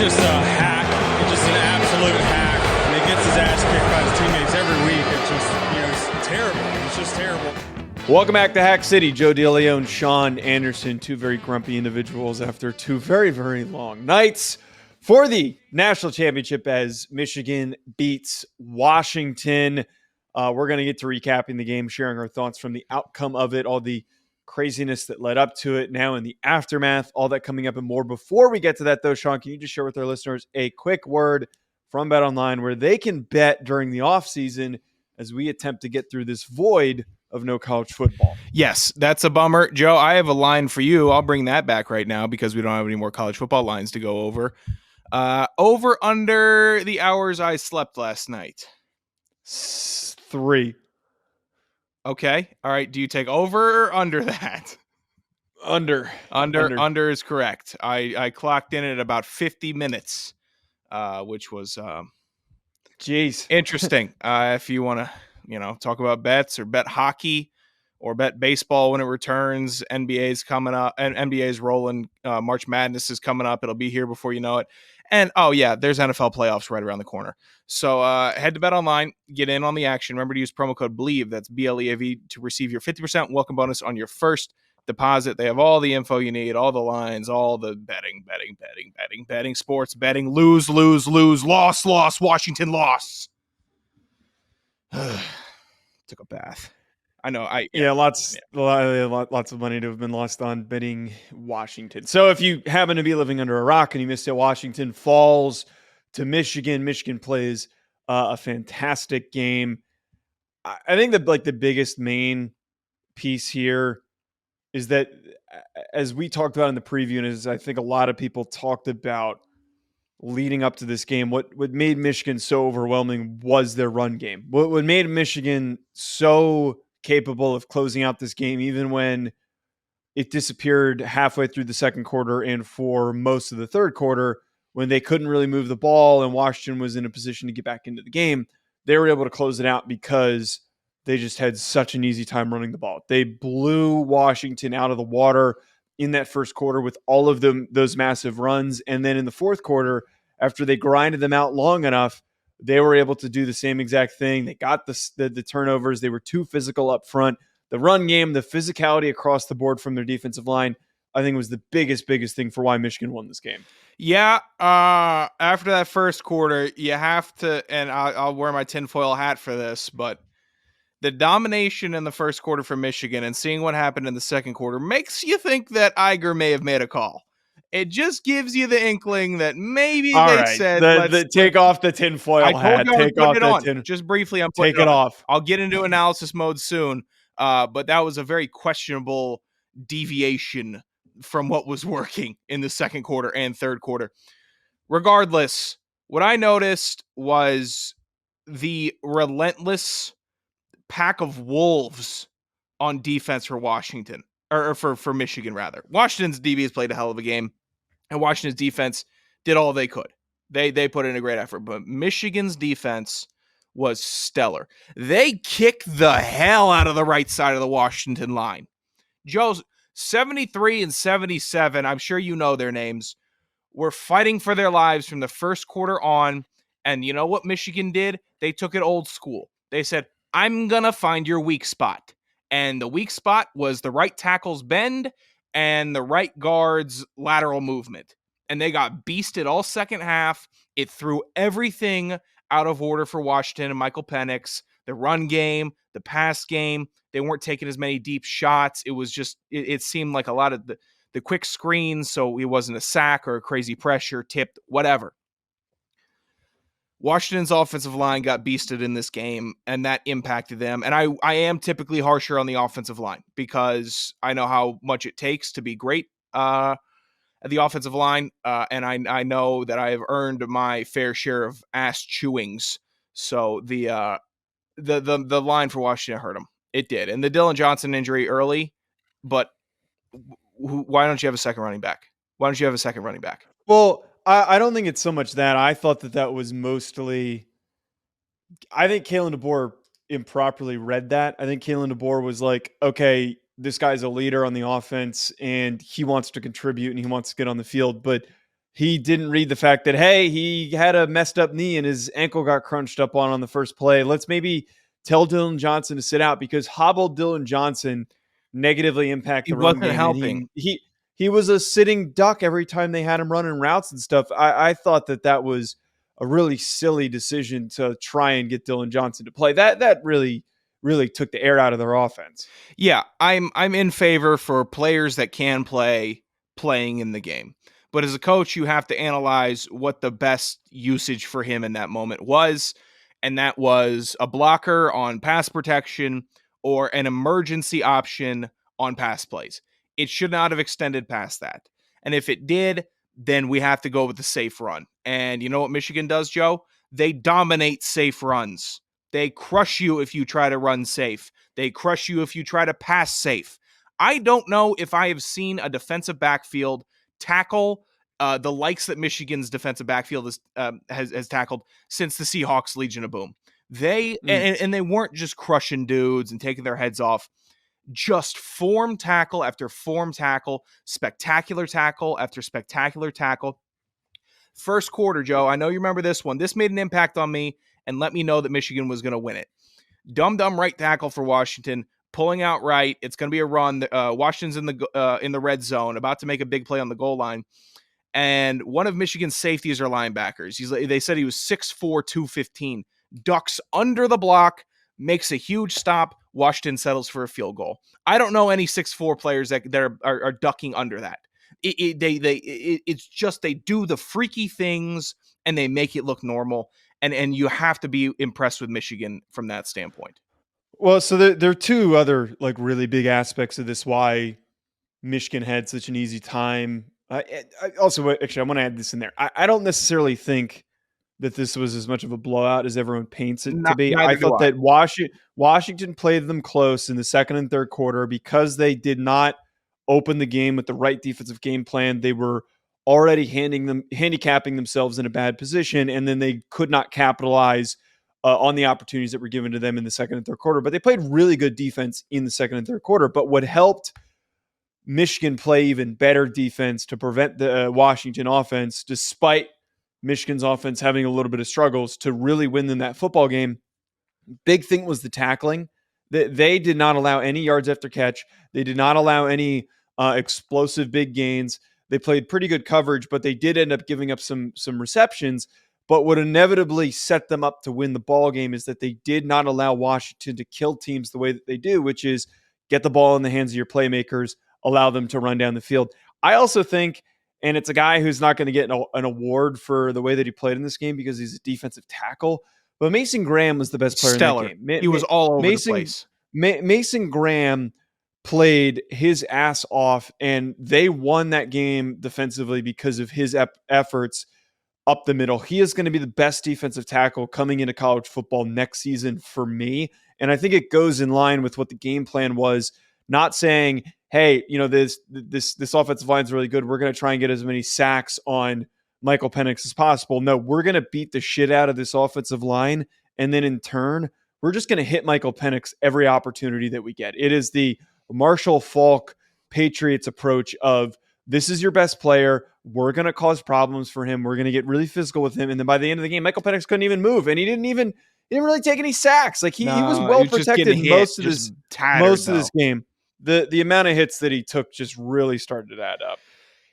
just a hack. He's just an absolute hack. And he gets his ass kicked by his teammates every week. It's just, it's terrible. It's just terrible. Welcome back to Hack City. Joe DeLeone and Sean Anderson, two very grumpy individuals after two very, very long nights for the national championship as Michigan beats Washington. We're going to get to recapping the game, sharing our thoughts from the outcome of it, all the craziness that led up to it, now in the aftermath, all that coming up and more. Before we get to that, though, Sean, can you just share with our listeners a quick word from BetOnline where they can bet during the offseason as we attempt to get through this void of no college football? Yes, that's a bummer. Joe, I have a line for you. I'll bring that back right now because we don't have any more college football lines to go over. Over under the hours I slept last night. 3. Okay. All right. Do you take over or under that? Under is correct. I clocked in at about 50 minutes, which was jeez, interesting. If you want to, talk about bets or bet hockey or bet baseball when it returns, NBA's coming up and NBA's rolling. March Madness is coming up. It'll be here before you know it. And, there's NFL playoffs right around the corner. So head to BetOnline, get in on the action. Remember to use promo code BLEAV, that's BLEAV, to receive your 50% welcome bonus on your first deposit. They have all the info you need, all the lines, all the betting, sports betting, lose, loss, Washington loss. Took a bath. I know. Lots of money to have been lost on betting Washington. So if you happen to be living under a rock and you missed it, Washington falls to Michigan. Michigan plays a fantastic game. I think that the biggest main piece here is that, as we talked about in the preview, and as I think a lot of people talked about leading up to this game, what made Michigan so overwhelming was their run game. What made Michigan so capable of closing out this game, even when it disappeared halfway through the second quarter and for most of the third quarter, when they couldn't really move the ball and Washington was in a position to get back into the game, they were able to close it out because they just had such an easy time running the ball. They blew Washington out of the water in that first quarter with all of those massive runs. And then in the fourth quarter, after they grinded them out long enough, they were able to do the same exact thing. They got the turnovers. They were too physical up front. The run game, the physicality across the board from their defensive line, I think was the biggest thing for why Michigan won this game. Yeah. After that first quarter, you have to, and I'll wear my tinfoil hat for this, but the domination in the first quarter for Michigan and seeing what happened in the second quarter makes you think that Iger may have made a call. It just gives you the inkling that maybe said, take off the tinfoil hat. Take off that just briefly. I'm putting it off. I'll get into analysis mode soon. But that was a very questionable deviation from what was working in the second quarter and third quarter. Regardless, what I noticed was the relentless pack of wolves on defense for Washington, or for Michigan, rather. Washington's DBs played a hell of a game, and Washington's defense did all they could. They put in a great effort, but Michigan's defense was stellar. They kicked the hell out of the right side of the Washington line. Joe's 73 and 77, I'm sure you know their names, were fighting for their lives from the first quarter on, and you know what Michigan did? They took it old school. They said, I'm going to find your weak spot. And the weak spot was the right tackle's bend and the right guard's lateral movement. And they got beasted all second half. It threw everything out of order for Washington and Michael Penix. The run game, the pass game, they weren't taking as many deep shots. It was just, it seemed like a lot of the quick screens, so it wasn't a sack or a crazy pressure, tipped, whatever. Washington's offensive line got beasted in this game, and that impacted them. And I am typically harsher on the offensive line because I know how much it takes to be great at the offensive line, and I know that I have earned my fair share of ass chewings. So the line for Washington hurt them. It did. And the Dylan Johnson injury early, but why don't you have a second running back? Well, I don't think it's so much that. I thought that was mostly – I think Kalen DeBoer improperly read that. I think Kalen DeBoer was like, okay, this guy's a leader on the offense and he wants to contribute and he wants to get on the field. But he didn't read the fact that, hey, he had a messed up knee and his ankle got crunched up on the first play. Let's maybe tell DeLeone Johnson to sit out, because hobbled DeLeone Johnson negatively impact He the run wasn't game. And helping. he was a sitting duck every time they had him running routes and stuff. I thought that was a really silly decision to try and get DeLeone Johnson to play. That really took the air out of their offense. Yeah, I'm in favor for players that can play playing in the game. But as a coach, you have to analyze what the best usage for him in that moment was, and that was a blocker on pass protection or an emergency option on pass plays. It should not have extended past that. And if it did, then we have to go with the safe run. And you know what Michigan does, Joe? They dominate safe runs. They crush you if you try to run safe. They crush you if you try to pass safe. I don't know if I have seen a defensive backfield tackle the likes that Michigan's defensive backfield has tackled since the Seahawks Legion of Boom. And they weren't just crushing dudes and taking their heads off. Just form tackle after form tackle, spectacular tackle after spectacular tackle. First quarter, Joe, I know you remember this one. This made an impact on me and let me know that Michigan was going to win it. Dumb right tackle for Washington, pulling out right. It's going to be a run. Washington's in the red zone, about to make a big play on the goal line. And one of Michigan's safeties or linebackers, they said he was 6'4", 215, ducks under the block, makes a huge stop. Washington settles for a field goal. I don't know any 6'4" players that are ducking under that. It's just they do the freaky things and they make it look normal. And you have to be impressed with Michigan from that standpoint. Well, so there are two other like really big aspects of this why Michigan had such an easy time. Also, actually, I want to add this in there. I don't necessarily think that this was as much of a blowout as everyone paints it to be. I Neither do thought that Washington played them close in the second and third quarter because they did not open the game with the right defensive game plan. They were already handicapping themselves in a bad position, and then they could not capitalize on the opportunities that were given to them in the second and third quarter. But they played really good defense in the second and third quarter. But what helped Michigan play even better defense to prevent the Washington offense, despite Michigan's offense having a little bit of struggles, to really win them that football game, big thing was the tackling. They did not allow any yards after catch. They did not allow any explosive big gains. They played pretty good coverage, but they did end up giving up some receptions. But what inevitably set them up to win the ball game is that they did not allow Washington to kill teams the way that they do, which is get the ball in the hands of your playmakers, allow them to run down the field. I also think, and it's a guy who's not going to get an award for the way that he played in this game because he's a defensive tackle, but Mason Graham was the best player Stellar. in that game. He was all over the place. Mason Graham played his ass off, and they won that game defensively because of his efforts up the middle. He is going to be the best defensive tackle coming into college football next season for me. And I think it goes in line with what the game plan was, not saying, hey, this offensive line is really good, we're going to try and get as many sacks on Michael Penix as possible. No, we're going to beat the shit out of this offensive line. And then in turn, we're just going to hit Michael Penix every opportunity that we get. It is the Marshall Faulk Patriots approach of, this is your best player. We're going to cause problems for him. We're going to get really physical with him. And then by the end of the game, Michael Penix couldn't even move. And he didn't really take any sacks. Like he was well protected most of this game. The amount of hits that he took just really started to add up.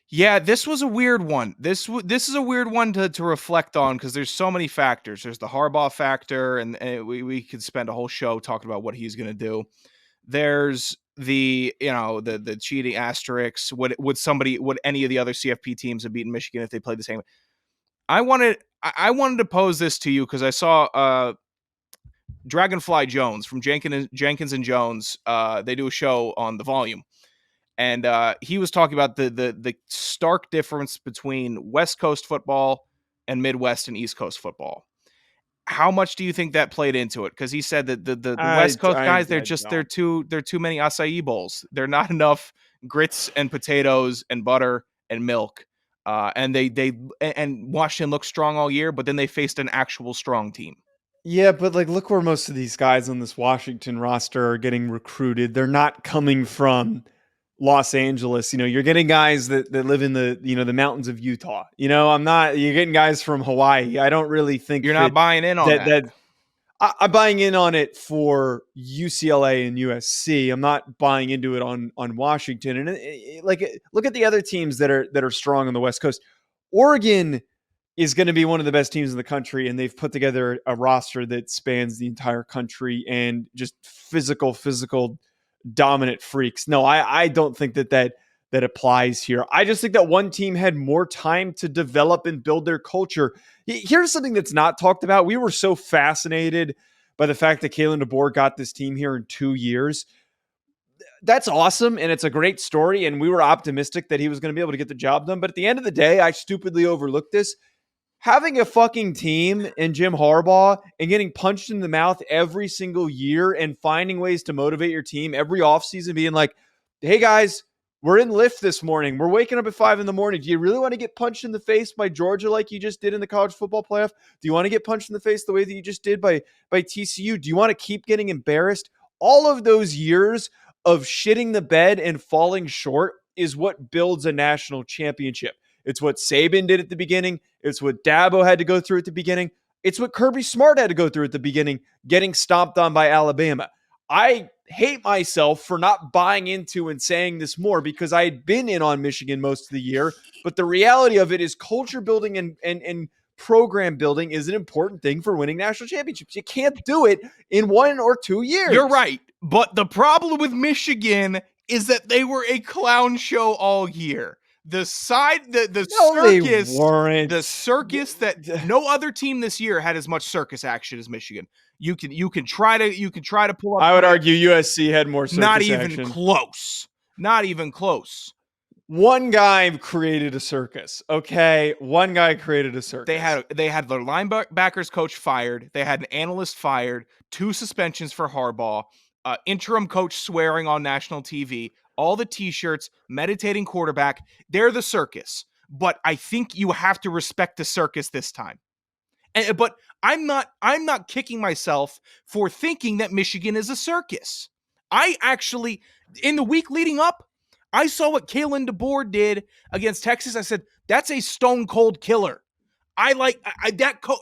Yeah, this was a weird one. This is a weird one to reflect on because there's so many factors. There's the Harbaugh factor, and we could spend a whole show talking about what he's going to do. There's the cheating asterisks. Would any of the other CFP teams have beaten Michigan if they played the same? I wanted to pose this to you because I saw Dragonfly Jones from Jenkins and Jones. They do a show on the Volume. And he was talking about the stark difference between West Coast football and Midwest and East Coast football. How much do you think that played into it? Because he said that the West Coast guys, they're too many acai bowls. They're not enough grits and potatoes and butter and milk. And Washington looked strong all year, but then they faced an actual strong team. Yeah, but look where most of these guys on this Washington roster are getting recruited. They're not coming from Los Angeles. You're getting guys that live in the mountains of Utah. You're getting guys from Hawaii. I don't really think You're not buying in on that. I'm buying in on it for UCLA and USC. I'm not buying into it on Washington. And look at the other teams that are strong on the West Coast. Oregon is going to be one of the best teams in the country, and they've put together a roster that spans the entire country and just physical dominant freaks. No, I don't think that applies here. I just think that one team had more time to develop and build their culture. Here's something that's not talked about. We were so fascinated by the fact that Kalen DeBoer got this team here in 2 years. That's awesome, and it's a great story, and we were optimistic that he was going to be able to get the job done. But at the end of the day, I stupidly overlooked this. Having a fucking team and Jim Harbaugh and getting punched in the mouth every single year and finding ways to motivate your team every offseason, being like, hey guys, we're in Lyft this morning. We're waking up at 5 a.m. Do you really want to get punched in the face by Georgia like you just did in the college football playoff? Do you want to get punched in the face the way that you just did by TCU? Do you want to keep getting embarrassed? All of those years of shitting the bed and falling short is what builds a national championship. It's what Saban did at the beginning. It's what Dabo had to go through at the beginning. It's what Kirby Smart had to go through at the beginning, getting stomped on by Alabama. I hate myself for not buying into and saying this more because I had been in on Michigan most of the year. But the reality of it is culture building and program building is an important thing for winning national championships. You can't do it in 1 or 2 years. You're right. But the problem with Michigan is that they were a clown show all year. The circus that no other team this year had as much circus action as Michigan. You can try to pull up. I would argue USC had more circus action. Not even close. One guy created a circus. Okay, one guy created a circus. They had their linebackers coach fired. They had an analyst fired. 2 suspensions for Harbaugh. Interim coach swearing on national TV. All the t-shirts, meditating quarterback. They're the circus. But I think you have to respect the circus this time. But I'm not kicking myself for thinking that Michigan is a circus. I actually, in the week leading up, I saw what Kalen DeBoer did against Texas. I said, that's a stone cold killer.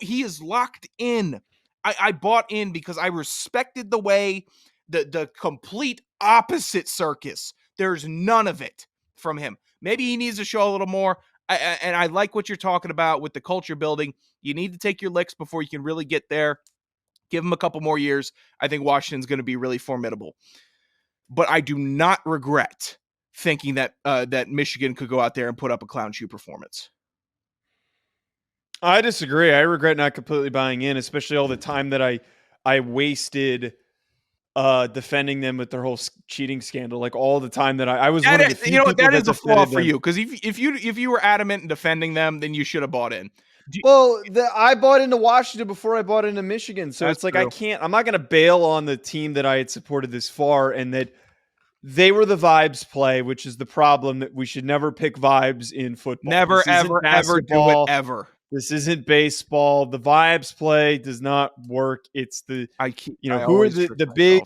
He is locked in. I bought in because I respected the way the complete opposite circus. There's none of it from him. Maybe he needs to show a little more. And I like what you're talking about with the culture building. You need to take your licks before you can really get there. Give him a couple more years. I think Washington's going to be really formidable. But I do not regret thinking that that Michigan could go out there and put up a clown shoe performance. I disagree. I regret not completely buying in, especially all the time that I wasted defending them with their whole cheating scandal. Like all the time that I was one of the few people that is a flaw for them. you, because if you were adamant in defending them, then you should have bought in. I bought into Washington before I bought into Michigan, so it's like true. I'm not going to bail on the team that I had supported this far, and that they were the vibes play, which is the problem. That we should never pick vibes in football. Never, ever do it ever. This isn't baseball. The vibes play does not work. It's who are the big,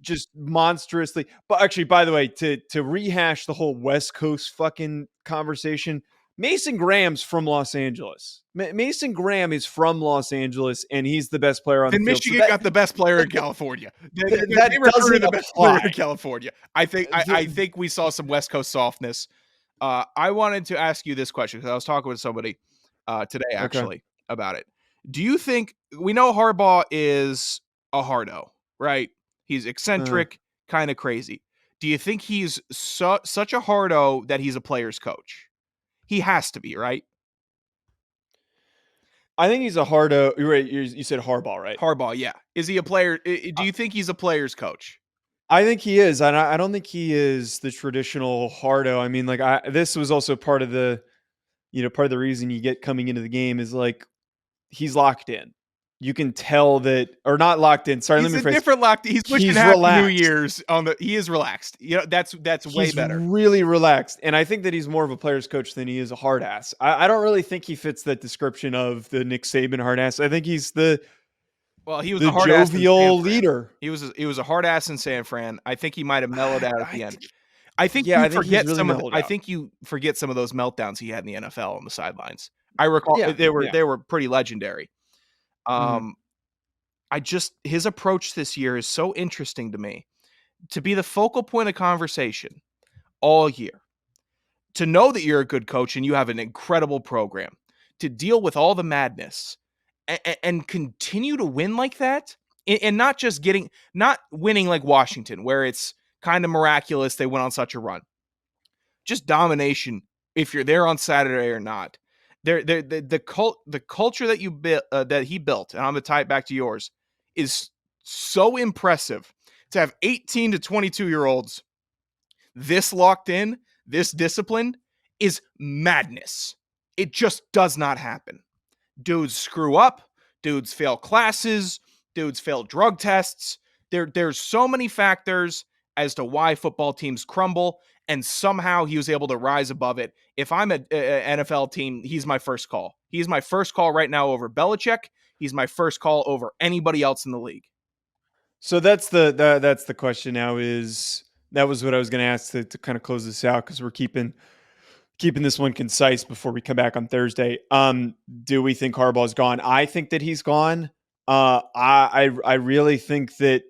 just monstrously. But actually, by the way, to rehash the whole West Coast fucking conversation, Mason Graham's from Los Angeles. Mason Graham is from Los Angeles, and he's the best player on the field. And Michigan got the best player in California. That doesn't the best player in California. I think we saw some West Coast softness. I wanted to ask you this question because I was talking with somebody today actually about it. Do you think, we know Harbaugh is a hardo, right? He's eccentric, kind of crazy. Do you think he's such a hardo that he's a player's coach? He has to be, right? I think he's a hardo. You're right. You said Harbaugh, right? Harbaugh, yeah. Is he a player? Do you think he's a player's coach? I think he is. And I don't think he is the traditional hardo. I mean, this was also part of the reason you get coming into the game is like, he's locked in. You can tell that, or not locked in. Sorry, he's let me phrase. Different locked. He's pushing half New Year's on the. He is relaxed. That's way better. He's really relaxed, and I think that he's more of a player's coach than he is a hard ass. I don't really think he fits that description of the Nick Saban hard ass. I think he's he was a hard jovial leader. He was a hard ass in San Fran. I think he might have mellowed out at the end. I think Yeah, you I think he's forget really some of mellowed I out. think you forget some of those meltdowns he had in the NFL on the sidelines. I recall Yeah, they yeah. were pretty legendary. Mhm. Um, his approach this year is so interesting to me. To be the focal point of conversation all year, to know that you're a good coach and you have an incredible program, to deal with all the madness and continue to win like that, and not winning like Washington, where it's kind of miraculous they went on such a run. Just domination if you're there on Saturday or not. The culture that that he built, and I'm gonna tie it back to yours, is so impressive. To have 18 to 22-year-olds this locked in, this disciplined, is madness. It just does not happen. Dudes screw up, dudes fail classes, dudes fail drug tests. There's so many factors as to why football teams crumble, and somehow he was able to rise above it. If I'm an NFL team, he's my first call. He's my first call right now over Belichick. He's my first call over anybody else in the league. So that's the question now. Is that was what I was going to ask to kind of close this out, because we're keeping this one concise before we come back on Thursday. Do we think Harbaugh's gone? I think that he's gone. I really think that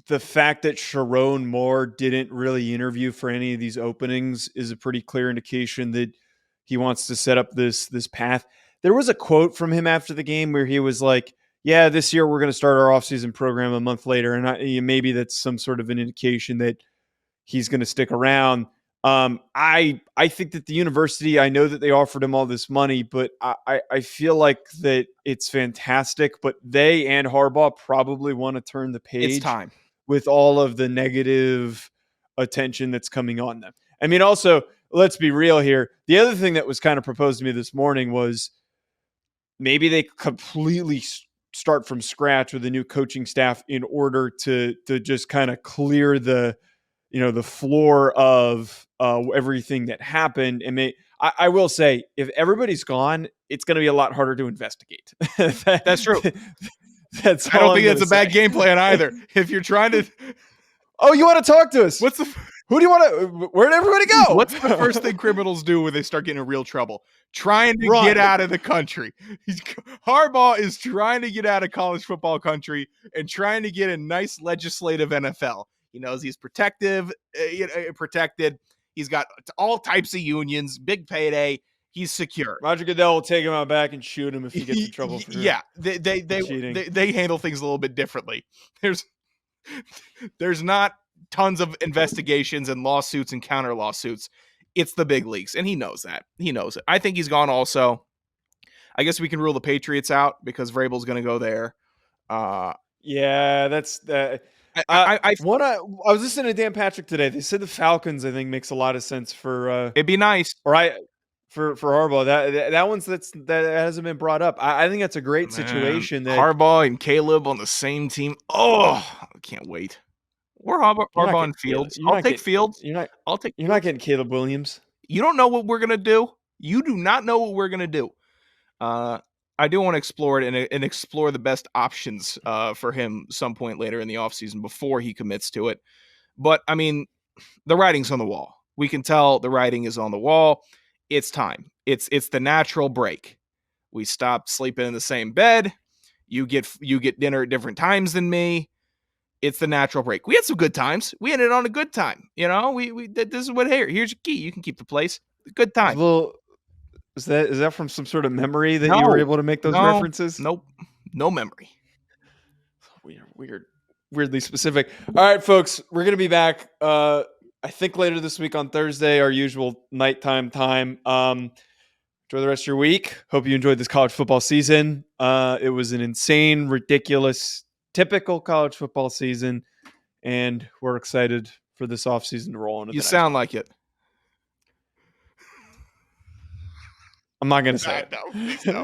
the fact that Sharon Moore didn't really interview for any of these openings is a pretty clear indication that he wants to set up this path. There was a quote from him after the game where he was like, "Yeah, this year we're going to start our offseason program a month later," and maybe that's some sort of an indication that he's going to stick around. I think that the university, I know that they offered him all this money, but I feel like that it's fantastic. But they and Harbaugh probably want to turn the It's page time. with all of the negative attention that's coming on them. I mean, also, let's be real here. The other thing that was kind of proposed to me this morning was maybe they completely start from scratch with a new coaching staff in order to just kind of clear the the floor of everything that happened. And I will say, if everybody's gone, it's going to be a lot harder to investigate. That's true. That's I all don't I'm think going that's to a bad say. game plan either. If you're trying to, Oh, you want to talk to us? what's the Who do you want to? Where'd everybody go? what's the first thing criminals do when they start getting in real trouble? Trying to Run. get out of the country. Harbaugh is trying to get out of college football country and trying to get a nice legislative NFL. He knows he's protected. He's got all types of unions, big payday. He's secure. Roger Goodell will take him out back and shoot him if he gets in trouble for Yeah, cheating. they handle things a little bit differently. There's not tons of investigations and lawsuits and counter lawsuits. It's the big leagues, and he knows that. He knows it. I think he's gone also. I guess we can rule the Patriots out because Vrabel's going to go there. Yeah, that's that. I I was listening to Dan Patrick today. They said the Falcons, I think, makes a lot of sense for it'd be nice. For Harbaugh. That one's that hasn't been brought up. I think that's a great situation. That Harbaugh and Caleb on the same team. Oh, I can't wait. Or Harbaugh and Fields. I'll take Fields. I'll take. You're not getting Caleb Williams. You don't know what we're gonna do. You do not know what we're gonna do. I do want to explore it and explore the best options for him some point later in the offseason before he commits to it. But I mean, the writing's on the wall. We can tell the writing is on the wall. It's time. It's the natural break. We stop sleeping in the same bed. You get dinner at different times than me. It's the natural break. We had some good times. We ended on a good time. You know, we this is what here's your key. You can keep the place. Good time. Well, is that from some sort of memory that you were able to make those references? Nope. No memory. Weirdly specific. All right, folks, we're gonna be back. I think later this week on Thursday, our usual nighttime time. Enjoy the rest of your week. Hope you enjoyed this college football season. It was an insane, ridiculous, typical college football season, and we're excited for this offseason to roll into. You sound like it. I'm not going to say No, please don't.